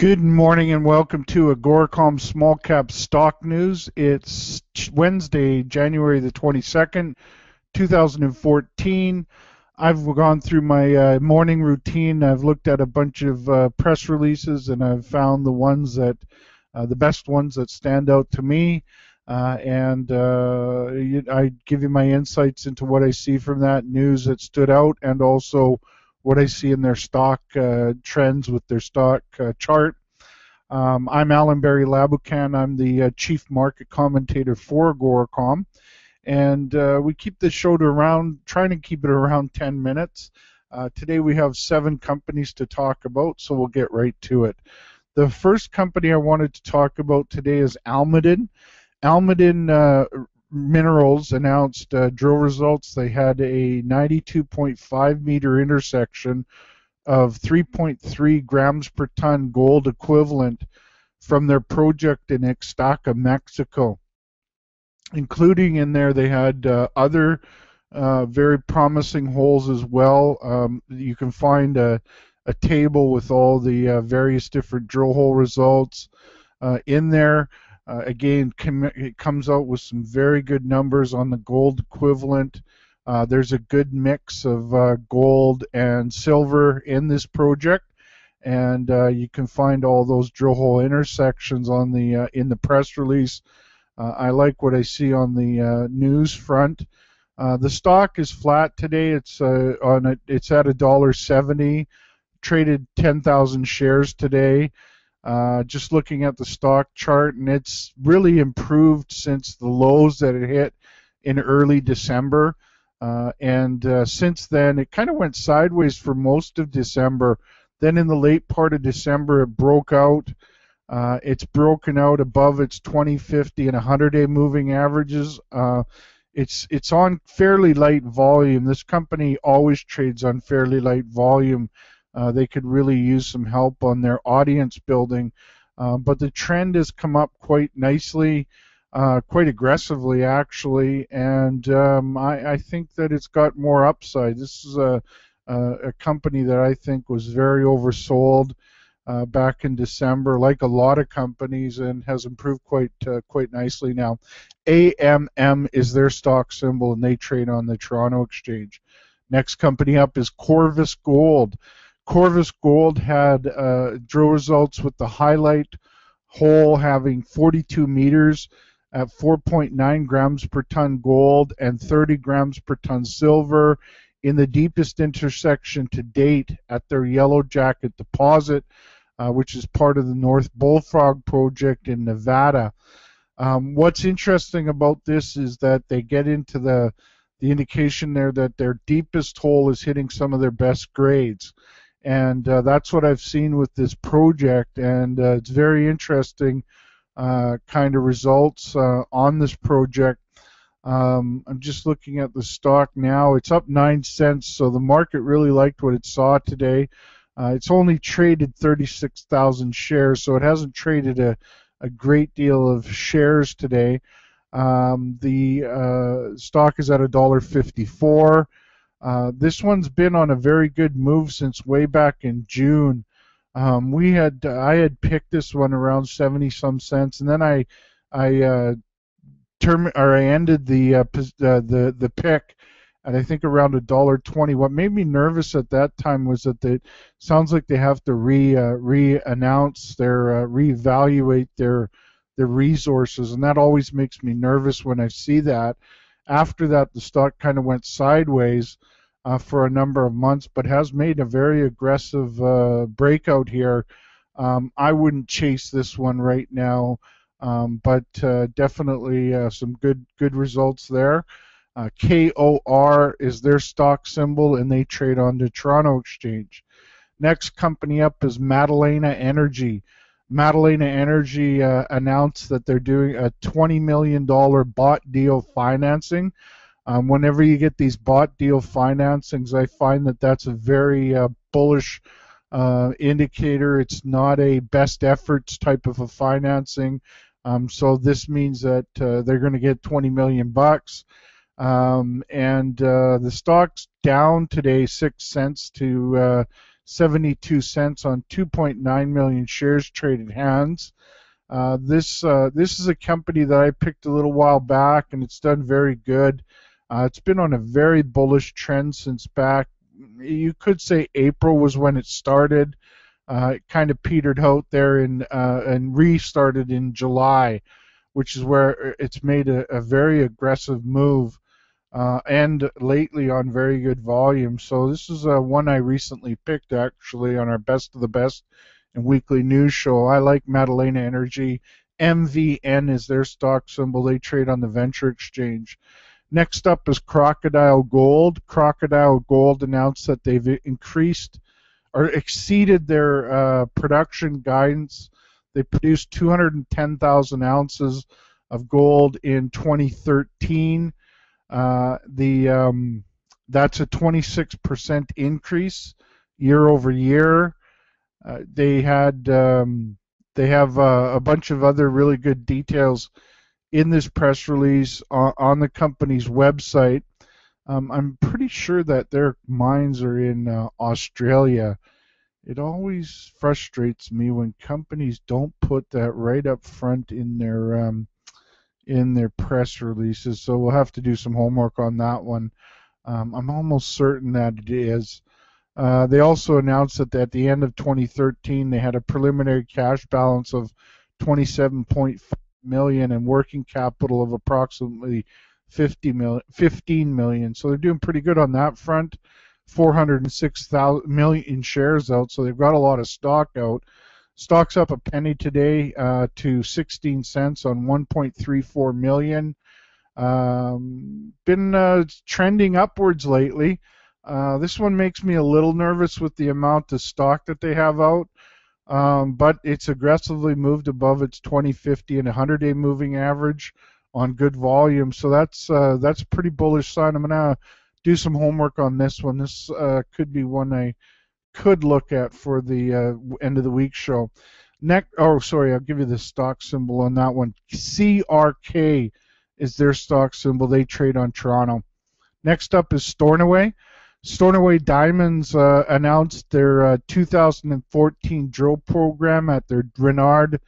Good morning and welcome to AGORACOM Small Cap Stock News. It's Wednesday, January the 22nd, 2014. I've gone through my morning routine. I've looked at a bunch of press releases and I've found the best ones that stand out to me. I give you my insights into what I see from that news that stood out, and also what I see in their stock trends with their stock chart. I'm Alan Barry Laboucan. I'm the chief market commentator for AGORACOM, and we keep this show trying to keep it around 10 minutes. Today we have 7 companies to talk about, so we'll get right to it. The first company I wanted to talk about today is Almaden. Almaden Minerals announced drill results. They had a 92.5 meter intersection of 3.3 grams per ton gold equivalent from their project in Ixtaca, Mexico. Including in there, they had other very promising holes as well. You can find a table with all the various different drill hole results in there. Again, it comes out with some very good numbers on the gold equivalent. There's a good mix of gold and silver in this project, and you can find all those drill hole intersections on the in the press release. I like what I see on the news front. The stock is flat today. It's at $1.70. Traded 10,000 shares today. Just looking at the stock chart, and it's really improved since the lows that it hit in early December. Since then, it kind of went sideways for most of December. Then in the late part of December, it broke out. It's broken out above its 20, 50, and 100-day moving averages. It's on fairly light volume. This company always trades on fairly light volume. They could really use some help on their audience building. But the trend has come up quite nicely. Quite aggressively, actually, and I think that it's got more upside. This is a company that I think was very oversold back in December, like a lot of companies, and has improved quite nicely now. AMM is their stock symbol, and they trade on the Toronto Exchange. Next company up is Corvus Gold. Corvus Gold had drill results with the highlight hole having 42 meters at 4.9 grams per ton gold and 30 grams per ton silver in the deepest intersection to date at their Yellow Jacket deposit, which is part of the North Bullfrog project in Nevada. What's interesting about this is that they get into the indication there that their deepest hole is hitting some of their best grades. And that's what I've seen with this project, and it's very interesting kind of results on this project. I'm just looking at the stock now. It's up 9 cents, so the market really liked what it saw today. It's only traded 36,000 shares, so it hasn't traded a great deal of shares today. The stock is at $1.54. This one's been on a very good move since way back in June. I had picked this one around 70-some cents, and then I ended the pick at I think around $1.20. What made me nervous at that time was that it sounds like they have to reevaluate their resources, and that always makes me nervous when I see that. After that, the stock kind of went sideways for a number of months, but has made a very aggressive breakout here. I wouldn't chase this one right now, but definitely some good results there. KOR is their stock symbol, and they trade on the Toronto Exchange. Next company up is Madalena Energy. Madalena Energy announced that they're doing a $20 million bought deal financing. Whenever you get these bought deal financings, I find that that's a very bullish indicator. It's not a best efforts type of a financing. So this means that they're going to get $20 million bucks. The stock's down today 6 cents to 72 cents on 2.9 million shares traded hands. This is a company that I picked a little while back, and it's done very good. It's been on a very bullish trend since back, you could say April was when it started. It kind of petered out there and restarted in July, which is where it's made a very aggressive move, and lately on very good volume. So this is one I recently picked actually on our Best of the Best and weekly news show. I like Madalena Energy. MVN is their stock symbol. They trade on the Venture Exchange. Next up is Crocodile Gold. Crocodile Gold announced that they've increased or exceeded their production guidance. They produced 210,000 ounces of gold in 2013. That's a 26% increase year over year. They have a bunch of other really good details in this press release on the company's website. I'm pretty sure that their mines are in Australia. It always frustrates me when companies don't put that right up front in their press releases. So we'll have to do some homework on that one. I'm almost certain that it is. They also announced that at the end of 2013, they had a preliminary cash balance of 27.5 million and working capital of approximately 15 million. So they're doing pretty good on that front. 406 million shares out, so they've got a lot of stock out. Stock's up a penny today to 16 cents on 1.34 million. Been trending upwards lately. This one makes me a little nervous with the amount of stock that they have out, but it's aggressively moved above its 20, 50, and 100-day moving average on good volume. So that's a pretty bullish sign. I'm gonna do some homework on this one. This could be one I could look at for the end of the week show. I'll give you the stock symbol on that one. CRK is their stock symbol. They trade on Toronto. Next up is Stornoway. Stornoway Diamonds announced their 2014 drill program at their Renard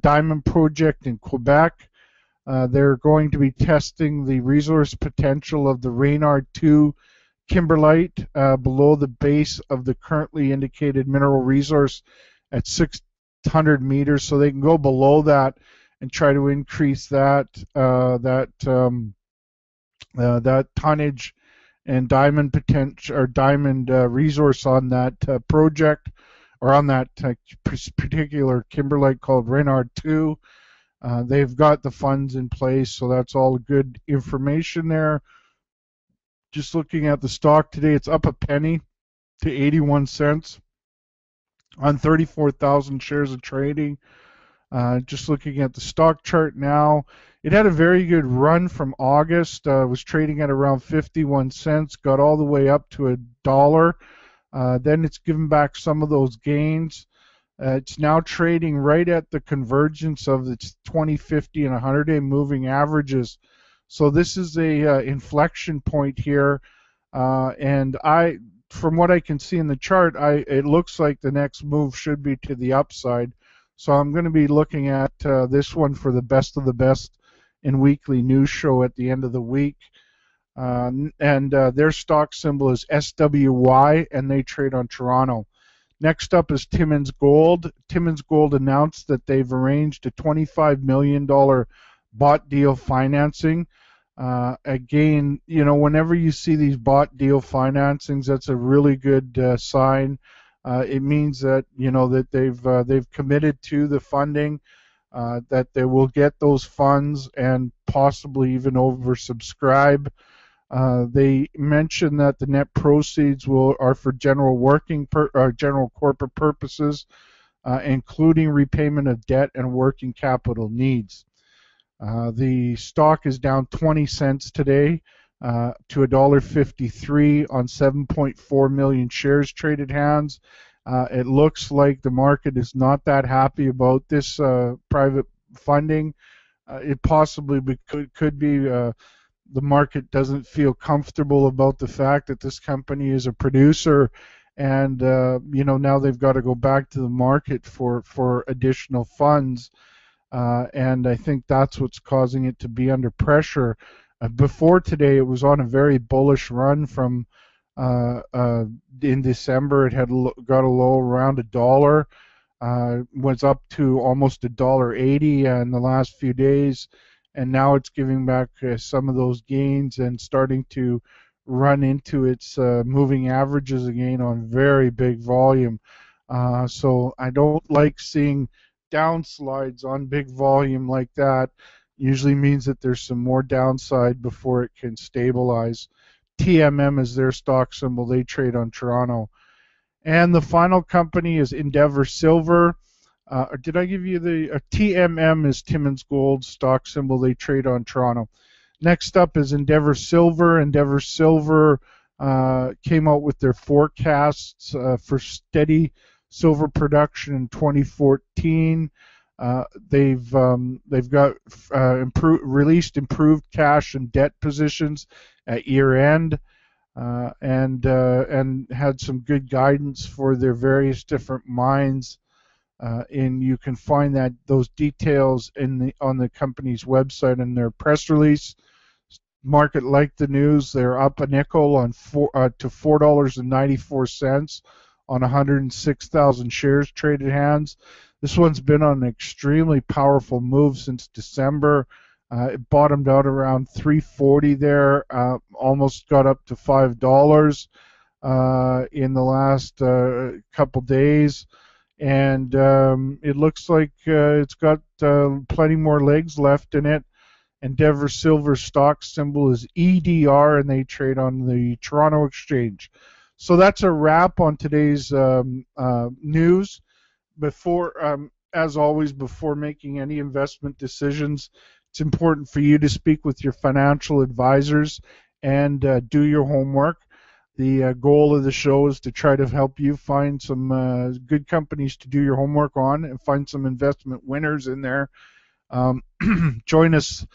diamond project in Quebec. They're going to be testing the resource potential of the Renard-2 kimberlite below the base of the currently indicated mineral resource at 600 meters, so they can go below that and try to increase that tonnage and diamond potential or diamond resource on that project, or on that particular kimberlite called Renard-2. They've got the funds in place, so that's all good information there. Just looking at the stock today, it's up a penny to 81 cents on 34,000 shares of trading. Just looking at the stock chart now, it had a very good run from August. Was trading at around 51 cents, got all the way up to $1. Then it's given back some of those gains. It's now trading right at the convergence of its 20, 50, and 100-day moving averages. So this is a inflection point here, and from what I can see in the chart, it looks like the next move should be to the upside. So I'm going to be looking at this one for the Best of the Best in weekly news show at the end of the week. Their stock symbol is SWY, and they trade on Toronto. Next up is Timmins Gold. Timmins Gold announced that they've arranged a $25 million bought deal financing. Again, whenever you see these bought deal financings, that's a really good sign. It means that that they've committed to the funding, that they will get those funds and possibly even oversubscribe. They mentioned that the net proceeds are for general corporate purposes, including repayment of debt and working capital needs. The stock is down 20 cents today to $1.53 on 7.4 million shares traded hands. It looks like the market is not that happy about this private funding. It possibly could be the market doesn't feel comfortable about the fact that this company is a producer and now they've got to go back to the market for additional funds, and I think that's what's causing it to be under pressure. Before today, it was on a very bullish run from in December. It had got a low around $1. Was up to almost $1.80 in the last few days, and now it's giving back some of those gains and starting to run into its moving averages again on very big volume. So I don't like seeing downslides on big volume like that. Usually means that there's some more downside before it can stabilize. TMM is their stock symbol. They trade on Toronto. And the final company is Endeavour Silver. Did I give you the TMM is Timmins Gold stock symbol. They trade on Toronto. Next up is Endeavour Silver. Endeavour Silver came out with their forecasts for steady silver production in 2014. They've got released improved cash and debt positions at year end. And had some good guidance for their various different mines, and you can find those details on the company's website in their press release. Market liked the news. They're up a nickel on to $4.94 on 106,000 shares traded hands. This one's been on an extremely powerful move since December. It bottomed out around 340 there, almost got up to $5 in the last couple days, and it looks like it's got plenty more legs left in it. Endeavour Silver stock symbol is EDR, and they trade on the Toronto Exchange. So that's a wrap on today's news. As always, before making any investment decisions, it's important for you to speak with your financial advisors and do your homework. The goal of the show is to try to help you find some good companies to do your homework on and find some investment winners in there. Join us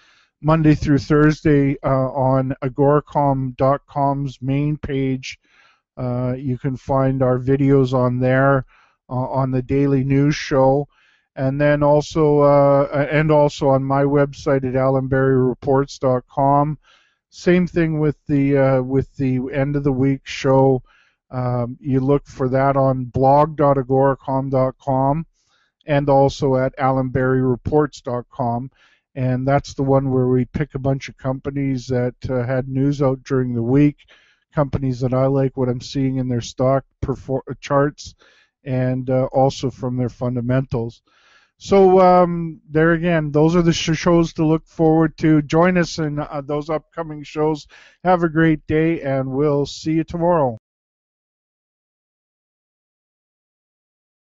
Monday through Thursday on AGORACOM.com's main page. You can find our videos on there on the daily news show. And then also on my website at allenberryreports.com. Same thing with the end of the week show. You look for that on blog.agoracom.com and also at allenberryreports.com. And that's the one where we pick a bunch of companies that had news out during the week, companies that I like what I'm seeing in their stock charts, and also from their fundamentals. So there again, those are the shows to look forward to. Join us in those upcoming shows. Have a great day, and we'll see you tomorrow.